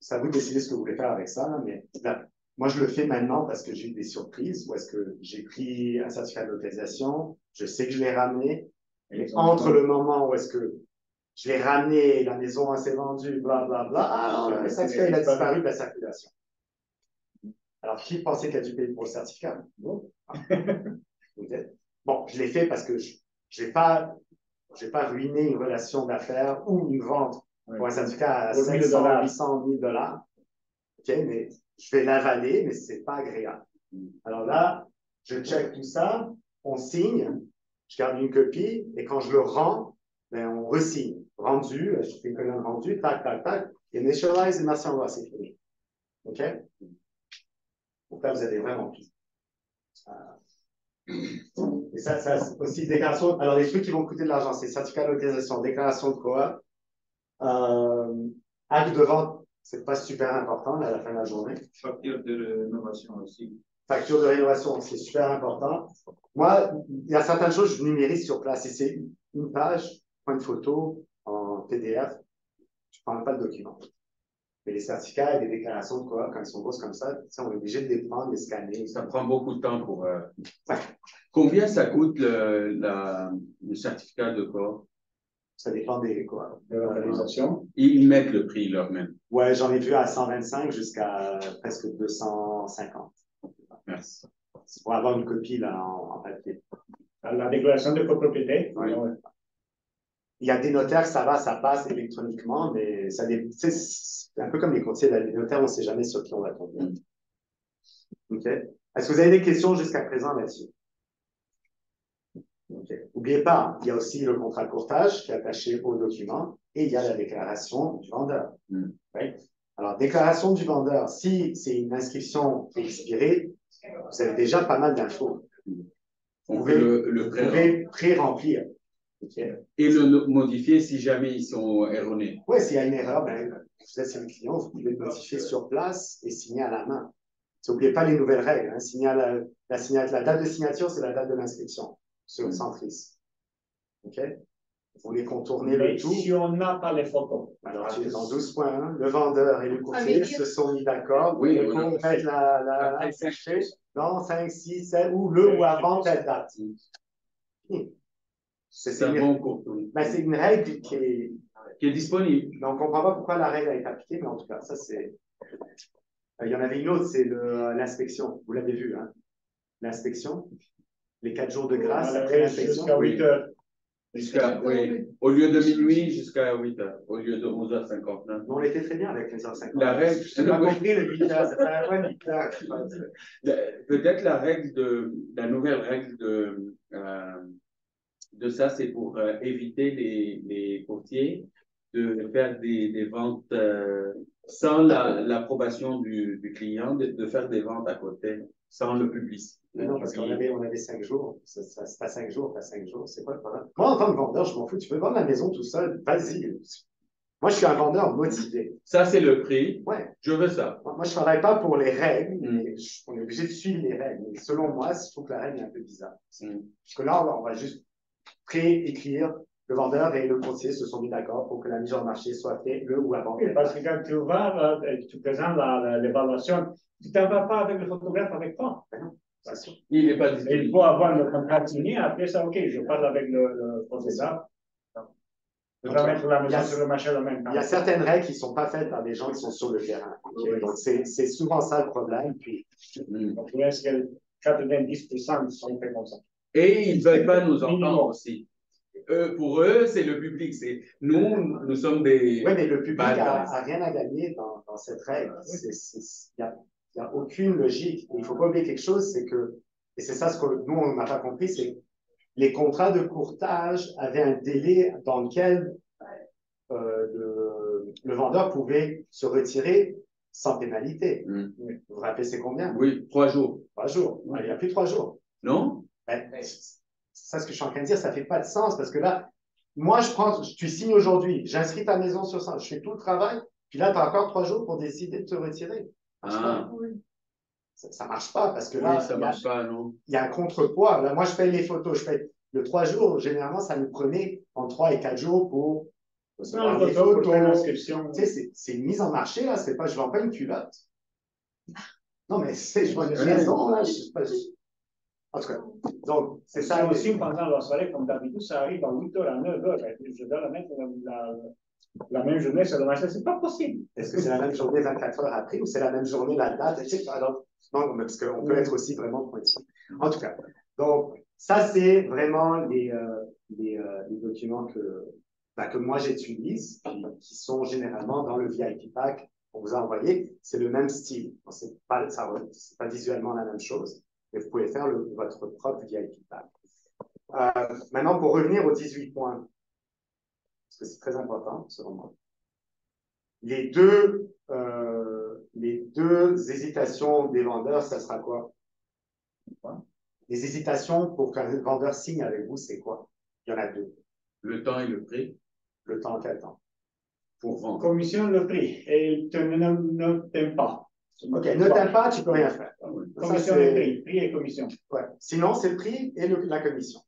Speaker 1: Ça vous décider ce que vous voulez faire avec ça, mais là, moi, je le fais maintenant parce que j'ai eu des surprises, où est-ce que j'ai pris un certificat de localisation, je sais que je l'ai ramené, et entre le moment où est-ce que je l'ai ramené, la maison s'est vendue, blablabla, le certificat il a disparu de la circulation. Alors, qui pensait qu'il a dû payer pour le certificat? Bon, bon, je l'ai fait parce que je n'ai pas ruiné une relation d'affaires ou une vente pour un syndicat à 700, 800, 1000 $. OK, mais je vais l'avaler, mais ce n'est pas agréable. Alors là, je check tout ça, on signe, je garde une copie, et quand je le rends, ben, on resigne. Rendu, je fais une colonne rendue, tac, tac, tac, initialize et merci, au revoir, c'est fini. OK? Donc là, vous avez vraiment tout. Et ça c'est aussi déclaration. Alors, les trucs qui vont coûter de l'argent, c'est certificat de localisation, déclaration de coop, acte de vente, c'est pas super important là, à la fin de la journée.
Speaker 5: Facture de rénovation aussi.
Speaker 1: Facture de rénovation, c'est super important. Moi, il y a certaines choses, je numérise sur place. Si c'est une page, prends une photo en PDF, je ne prends pas le document. Mais les certificats et les déclarations de coop, quand ils sont grosses comme ça, on est obligé de les prendre, les scanner.
Speaker 3: Ça prend beaucoup de temps pour. Combien ça coûte le certificat de coop?
Speaker 1: Ça dépend des quoi.
Speaker 2: De localisation.
Speaker 3: Ils mettent le prix leur-même.
Speaker 1: Ouais, j'en ai vu à 125 jusqu'à presque 250.
Speaker 3: Merci.
Speaker 1: C'est pour avoir une copie là en papier.
Speaker 2: La déclaration de copropriété.
Speaker 1: Oui. Il y a des notaires, ça va, ça passe électroniquement, mais c'est un peu comme les courtiers. Les notaires, on ne sait jamais sur qui on va tomber. OK. Est-ce que vous avez des questions jusqu'à présent là-dessus? Okay. N'oubliez pas, il y a aussi le contrat de courtage qui est attaché au document et il y a la déclaration du vendeur. Right? Alors, déclaration du vendeur, si c'est une inscription expirée, vous avez déjà pas mal d'infos.
Speaker 3: On pouvez le
Speaker 1: pré-remplir. Okay.
Speaker 3: Et le modifier si jamais ils sont erronés.
Speaker 1: Oui, s'il y a une erreur, ben, vous êtes le client, vous pouvez le modifier sur place et signer à la main. N'oubliez pas les nouvelles règles. Hein. Signer la date de signature, c'est la date de l'inscription sur le Centris. OK? Vous voulez contourner le tout.
Speaker 2: Si on n'a pas les photos.
Speaker 1: Alors, tu es dans 12.1. Le vendeur et le courtier se sont mis d'accord.
Speaker 3: Oui,
Speaker 1: pour mettre la sachet dans 5, 6, 7 ou avant telle date.
Speaker 2: C'est un bon contour.
Speaker 1: Ben, c'est une règle qui
Speaker 3: est disponible.
Speaker 1: Mais on ne comprend pas pourquoi la règle a été appliquée, mais en tout cas, ça c'est. Il y en avait une autre, c'est l'inspection. Vous l'avez vu, hein? L'inspection. Les 4 jours de grâce après l'inspection.
Speaker 2: Jusqu'à 8 heures.
Speaker 3: Oui. Au lieu de minuit jusqu'à 8 heures. Au lieu de 11h59.
Speaker 1: On était très bien avec 15h50.
Speaker 3: La règle.
Speaker 1: Je n'ai pas compris le 8 heures. C'est pas un 8 heures.
Speaker 3: Peut-être la nouvelle règle de ça, c'est pour éviter les courtiers de faire des ventes sans l'approbation du client, de faire des ventes à côté, sans le publicité.
Speaker 1: Non, parce qu'on avait 5 jours. C'est pas 5 jours, pas 5 jours. C'est quoi le problème? Moi, en tant que vendeur, je m'en fous. Tu peux vendre la maison tout seul. Vas-y. Moi, je suis un vendeur motivé. Ça,
Speaker 3: c'est le prix.
Speaker 1: Ouais.
Speaker 3: Je veux ça.
Speaker 1: Moi, je ne travaille pas pour les règles. Mais on est obligé de suivre les règles. Mais selon moi, je trouve que la règle est un peu bizarre. Parce que là, on va juste préécrire. Le vendeur et le courtier se sont mis d'accord pour que la mise en marché soit faite le ou avant.
Speaker 2: Oui, parce que quand tu vas, tu présentes l'évaluation, tu ne vas pas avec le photographe avec toi.
Speaker 1: Ben non, c'est sûr.
Speaker 3: Il n'est pas disponible.
Speaker 2: Il faut avoir le contrat signé, après ça, OK, je parle avec le photographe. Je vais mettre la maison sur le marché le même temps.
Speaker 1: Il y a certaines règles qui ne sont pas faites par des gens qui sont sur le terrain. Okay? Donc, c'est souvent ça le problème. Puis,
Speaker 2: donc, est-ce que 90% sont faits comme ça?
Speaker 3: Et ils ne veulent pas nous entendre aussi. Pour eux, c'est le public. Nous sommes des.
Speaker 1: Oui, mais le public n'a rien à gagner dans cette règle. Il n'y a aucune logique. Et il ne faut pas oublier quelque chose, c'est que, et c'est ça ce que nous, on n'a pas compris, c'est que les contrats de courtage avaient un délai dans lequel le vendeur pouvait se retirer sans pénalité.
Speaker 3: Mm.
Speaker 1: Vous vous rappelez, c'est combien?
Speaker 3: Oui, 3 jours.
Speaker 1: 3 jours. Il n'y a plus 3 jours.
Speaker 3: Non?
Speaker 1: Ben, c'est ça ce que je suis en train de dire, ça fait pas de sens parce que là, moi, tu signes aujourd'hui, j'inscris ta maison sur ça, je fais tout le travail, puis là, tu as encore 3 jours pour décider de te retirer.
Speaker 3: Ah.
Speaker 1: Ça marche pas parce que
Speaker 3: Oui,
Speaker 1: là,
Speaker 3: ça marche pas, non?
Speaker 1: il y a un contrepoids. Là, moi, je paye les photos, je paye le 3 jours. Généralement, ça nous prenait en 3 et 4 jours pour recevoir les
Speaker 2: pour faire
Speaker 1: photos.
Speaker 2: l'inscription.
Speaker 1: Tu sais, c'est une mise en marché, là. C'est pas, je vends pas une culotte. Non, mais je vends une maison, là. En tout cas, donc, c'est ça.
Speaker 2: Aussi, pendant la soirée, comme d'habitude, ça arrive à 8 heures, à 9 heures. Je dois la mettre la même journée sur le marché. C'est pas possible.
Speaker 1: Est-ce que c'est la même journée 24 heures après ou c'est la même journée, la date, etc. Alors, non, parce qu'on peut être aussi vraiment pointillé. En tout cas, donc, ça, c'est vraiment les documents que moi j'utilise, qui sont généralement dans le VIP pack qu'on vous a envoyé. C'est le même style. C'est pas visuellement la même chose, mais vous pouvez faire votre propre VIP pack. Maintenant, pour revenir aux 18 points, parce que c'est très important, selon moi. Les deux hésitations des vendeurs, ça sera quoi? Les hésitations pour qu'un vendeur signe avec vous, c'est quoi? Il y en a 2.
Speaker 3: Le temps et le prix
Speaker 1: Le temps, quel temps?
Speaker 3: pour vendre.
Speaker 2: Commission le prix. Et il ne t'aime pas.
Speaker 1: Ok, ne t'aime pas, tu peux rien faire.
Speaker 2: Commission le prix. Prix et commission.
Speaker 1: Ouais. Sinon, c'est le prix et la commission.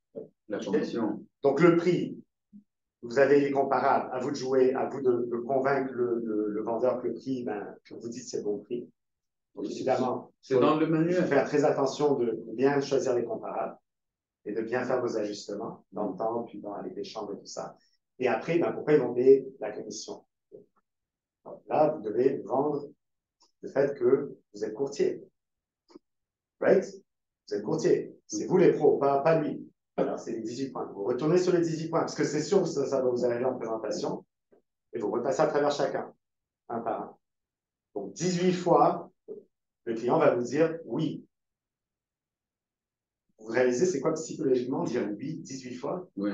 Speaker 3: La commission.
Speaker 1: Donc, le prix, vous avez les comparables, à vous de jouer, à vous de convaincre le vendeur que le prix, que vous dites c'est le bon prix. Donc, évidemment,
Speaker 3: c'est dans le
Speaker 1: il faut
Speaker 3: manuel.
Speaker 1: faire très attention de bien choisir les comparables et de bien faire vos ajustements dans le temps, puis dans les chambres et tout ça. Et après, pourquoi ils vont payer la commission? Donc, là, vous devez vendre le fait que vous êtes courtier. Right? Vous êtes courtier. C'est vous les pros, pas lui. Alors, c'est les 18 points. Vous retournez sur les 18 points, parce que c'est sûr que ça va vous arriver en présentation, et vous repassez à travers chacun, un par un. Donc, 18 fois, le client va vous dire oui. Vous réalisez, c'est quoi psychologiquement dire oui 18 fois?
Speaker 3: Oui.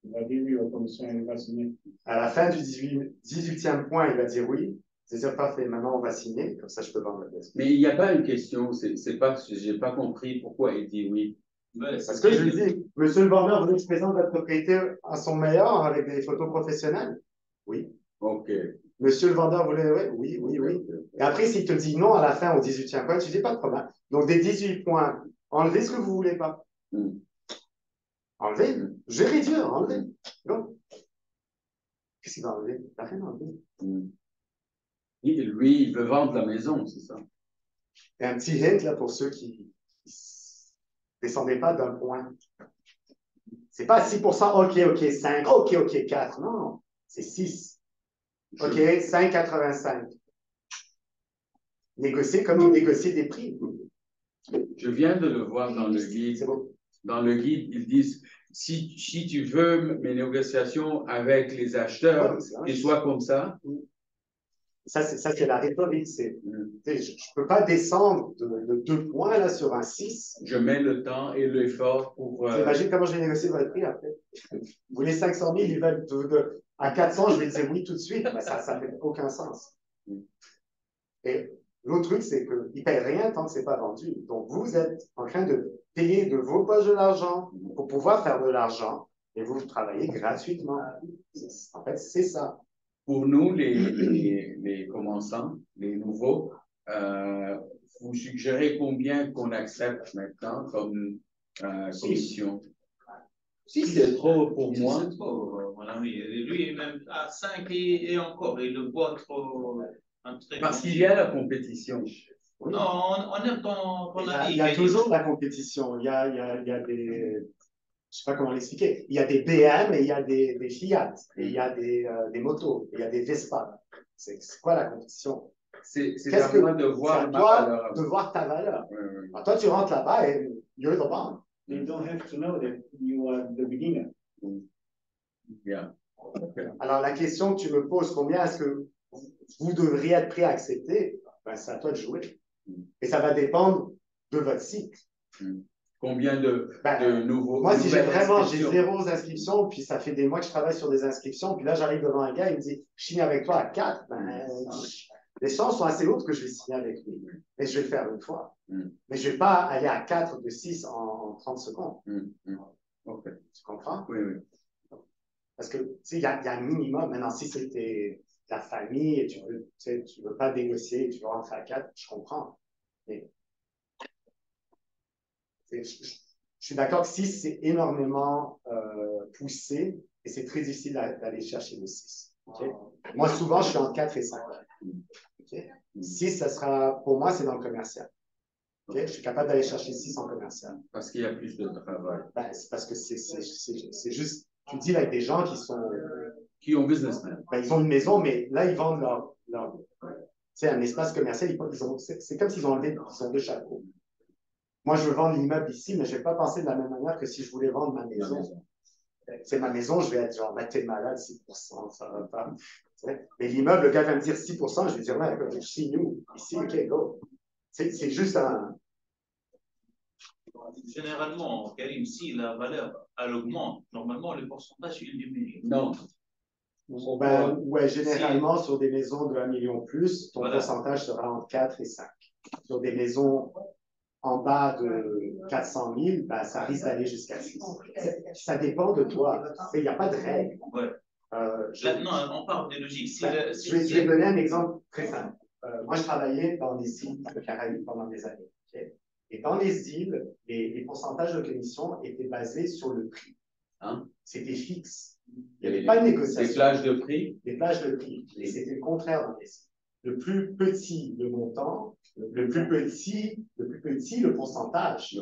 Speaker 2: Il va dire oui, la commission, elle va signer.
Speaker 1: À la fin du 18e point, il va dire oui. C'est-à-dire, parfait, maintenant on va signer, comme ça je peux vendre la pièce.
Speaker 3: Mais il n'y a pas une question, c'est pas, j'ai pas compris pourquoi il dit oui.
Speaker 1: Parce que je lui dis, monsieur le vendeur, vous voulez que je présente votre propriété à son meilleur avec des photos professionnelles? Oui.
Speaker 3: Ok.
Speaker 1: Monsieur le vendeur, vous voulez, oui, oui, oui. Et après, s'il te dit non à la fin au 18e point, tu dis pas de problème. Donc, des 18 points, enlevez ce que vous voulez pas. Enlevez, je vais réduire, enlevez. Donc, qu'est-ce qu'il va enlever? Il n'a rien enlevé.
Speaker 3: Lui, il veut vendre la maison, c'est ça.
Speaker 1: Et un petit hint là pour ceux qui ne descendaient pas d'un point. C'est pas 6%, ok, 5, ok, 4. Non, c'est 6. Ok, 5,85. Négocier comme négocier des prix.
Speaker 3: Je viens de le voir dans le guide.
Speaker 1: C'est beau.
Speaker 3: Dans le guide, ils disent, si tu veux mes négociations avec les acheteurs, qu'ils soient comme ça.
Speaker 1: Ça, c'est la rhétorique. Je ne peux pas descendre de 2 points là, sur un 6.
Speaker 3: Je mets le temps et l'effort pour...
Speaker 1: Imagine comment je vais négocier votre prix après. Vous voulez 500 000, ils veulent à 400, je vais dire oui tout de suite. Ben, ça ne fait aucun sens. Et l'autre truc, c'est qu'ils ne paient rien tant que ce n'est pas vendu. Donc, vous êtes en train de payer de vos poches de l'argent pour pouvoir faire de l'argent et vous travaillez gratuitement. En fait, c'est ça.
Speaker 3: Pour nous, les commençants, les nouveaux, vous suggérez combien qu'on accepte maintenant comme commission? Si c'est trop pour moi.
Speaker 5: C'est trop, mon ami. Lui, même à 5 et encore, il le voit trop.
Speaker 3: Parce qu'il y a la compétition.
Speaker 5: Oui. Non, on aime ton ami.
Speaker 1: Il y a toujours la compétition. Il y a des... Je ne sais pas comment l'expliquer. Il y a des BM et il y a des Fiat. Et il y a des motos. Et il y a des Vespa. C'est quoi la compétition?
Speaker 3: C'est à moi de voir ma valeur.
Speaker 1: De voir ta valeur. Alors, toi, tu rentres là-bas et you're the bomb.
Speaker 2: You don't have to know that you are the beginner.
Speaker 3: Yeah. Okay.
Speaker 1: Alors, la question que tu me poses, combien est-ce que vous devriez être prêt à accepter? Ben, c'est à toi de jouer. Et ça va dépendre de votre site.
Speaker 3: Combien de nouveaux.
Speaker 1: Moi, si j'ai
Speaker 3: nouvelles
Speaker 1: j'ai 0 inscriptions, puis ça fait des mois que je travaille sur des inscriptions, puis là, j'arrive devant un gars, il me dit, je signe avec toi à 4, ben, les chances sont assez hautes que je vais signer avec lui. Et je vais le faire une fois. Mais je ne vais pas aller à 4 de 6 en 30 secondes.
Speaker 3: Ok.
Speaker 1: Tu comprends?
Speaker 3: Oui, oui.
Speaker 1: Parce que, tu sais, il y a un minimum. Maintenant, si c'était ta famille et tu veux pas négocier, tu veux rentrer à 4, je comprends. Mais je suis d'accord que 6, c'est énormément poussé et c'est très difficile d'aller chercher le 6. Okay? Moi, souvent, je suis entre 4 et 5. Okay? 6, ça sera, pour moi, c'est dans le commercial. Okay? Je suis capable d'aller chercher 6 en commercial.
Speaker 3: Parce qu'il y a plus de travail.
Speaker 1: Ben, c'est parce que c'est juste, tu deals avec des gens qui sont.
Speaker 3: Qui ont businessmen.
Speaker 1: Ben, ils ont une maison, mais là, ils vendent un espace commercial. C'est comme s'ils ont enlevé deux chapeaux. Moi, je veux vendre l'immeuble ici, mais je ne vais pas penser de la même manière que si je voulais vendre ma maison. C'est ma maison, je vais être genre, t'es malade, 6%, ça va pas. Mais l'immeuble, le gars va me dire 6%, je vais dire, ouais, je suis nous, ici, ok, go. C'est juste un.
Speaker 5: Généralement, Karim, si la valeur elle augmente, normalement le pourcentage il diminue.
Speaker 3: Non.
Speaker 1: Ben, ouais, généralement, sur des maisons de 1 million plus, ton pourcentage sera entre 4 et 5. Sur des maisons en bas de 400 000, ben, ça risque d'aller jusqu'à 6. Ça dépend de toi. Il n'y a pas de règle.
Speaker 5: Ouais. Non, on parle de logique.
Speaker 1: Je vais donner un exemple très simple. Moi, je travaillais dans les îles de Caraïbes pendant des années. Okay? Et dans les îles, les pourcentages de commission étaient basés sur le prix.
Speaker 3: Hein?
Speaker 1: C'était fixe. Il n'y avait pas de négociation.
Speaker 3: Des plages de prix?
Speaker 1: Des plages de prix. Et c'était le contraire dans les îles. Le plus petit le montant, le plus petit le pourcentage.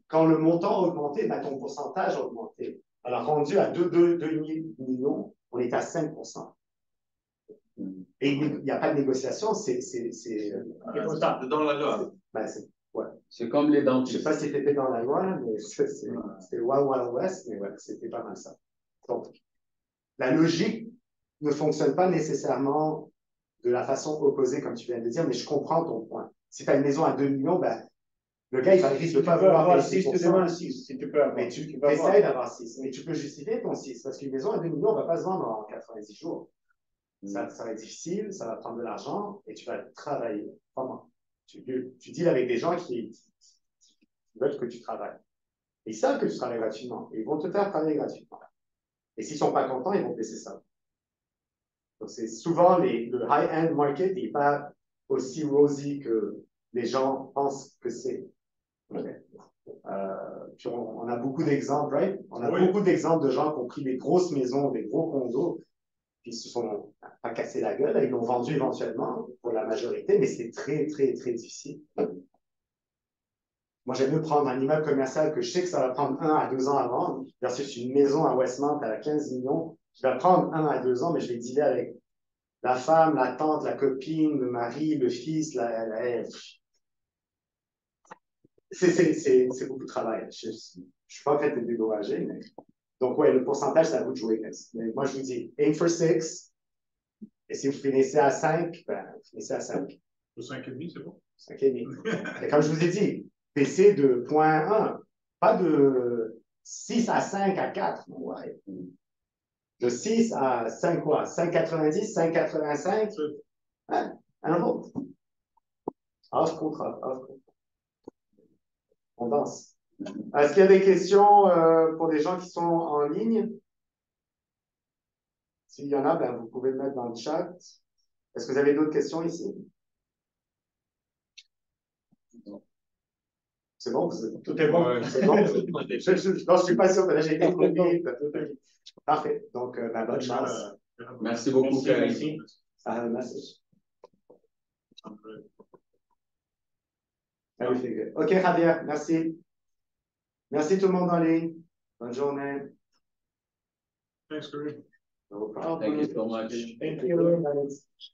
Speaker 1: Quand le montant augmentait, ben, ton pourcentage augmentait. Alors, rendu à 2 millions, on est à 5%. Et il n'y a pas de négociation, c'est
Speaker 5: dans la loi.
Speaker 3: C'est comme les dentistes.
Speaker 1: Je ne sais pas si c'était dans la loi, mais c'était Wild Wild West, mais ouais, c'était pas mal ça. Donc, la logique ne fonctionne pas nécessairement de la façon opposée, comme tu viens de dire, mais je comprends ton point. Si tu as une maison à 2 millions, ben, le gars, il va risque de pas vouloir payer 6%.
Speaker 2: Tu peux avoir 6, si tu peux avoir.
Speaker 1: Mais tu essaies d'avoir 6, mais tu peux justifier ton 6, parce qu'une maison à 2 millions ne va pas se vendre en 90 jours. Ça va être difficile, ça va prendre de l'argent, et tu vas travailler. Comment? Tu deals avec des gens qui veulent que tu travailles. Ils savent que tu travailles gratuitement, et ils vont te faire travailler gratuitement. Et s'ils ne sont pas contents, ils vont te laisser ça. Donc, c'est souvent le high-end market n'est pas aussi rosy que les gens pensent que c'est. Puis on a beaucoup d'exemples, right? On a beaucoup d'exemples de gens qui ont pris des grosses maisons, des gros condos, puis ils se sont pas cassé la gueule, ils l'ont vendu éventuellement pour la majorité, mais c'est très, très, très difficile. Moi, j'aime mieux prendre un immeuble commercial que je sais que ça va prendre 1 à 2 ans à vendre, versus une maison à Westmount à 15 millions. Je vais prendre 1 à 2 ans, mais je vais dealer avec la femme, la tante, la copine, le mari, le fils, c'est beaucoup de travail. Je ne suis pas prêt à te dédommager, mais. Donc, ouais, le pourcentage, ça vous de jouer. Mais moi, je vous dis, aim for 6. Et si vous finissez à 5, ben, vous finissez à 5.
Speaker 6: Le 5,5, c'est bon?
Speaker 1: 5,5. Et comme je vous ai dit, baisser de 0,1, pas de 6 à 5 à 4. Ouais. De 6 à 5 quoi? 5,90, 5,85? Hein? Un autre. Off contrat. On danse. Est-ce qu'il y a des questions pour des gens qui sont en ligne? S'il y en a, ben, vous pouvez le mettre dans le chat. Est-ce que vous avez d'autres questions ici? C'est bon?
Speaker 2: Tout est bon.
Speaker 1: C'est bon? Je ne suis pas sûr, mais là, j'ai été premier. Parfait. Donc, ben, bonne chance.
Speaker 3: Merci beaucoup, Karim.
Speaker 1: Merci. OK, Javier, merci. Merci tout le monde en ligne. Bonne journée.
Speaker 6: Thanks, Karim.
Speaker 1: No problem.
Speaker 3: Thank you so much.
Speaker 2: Thank you.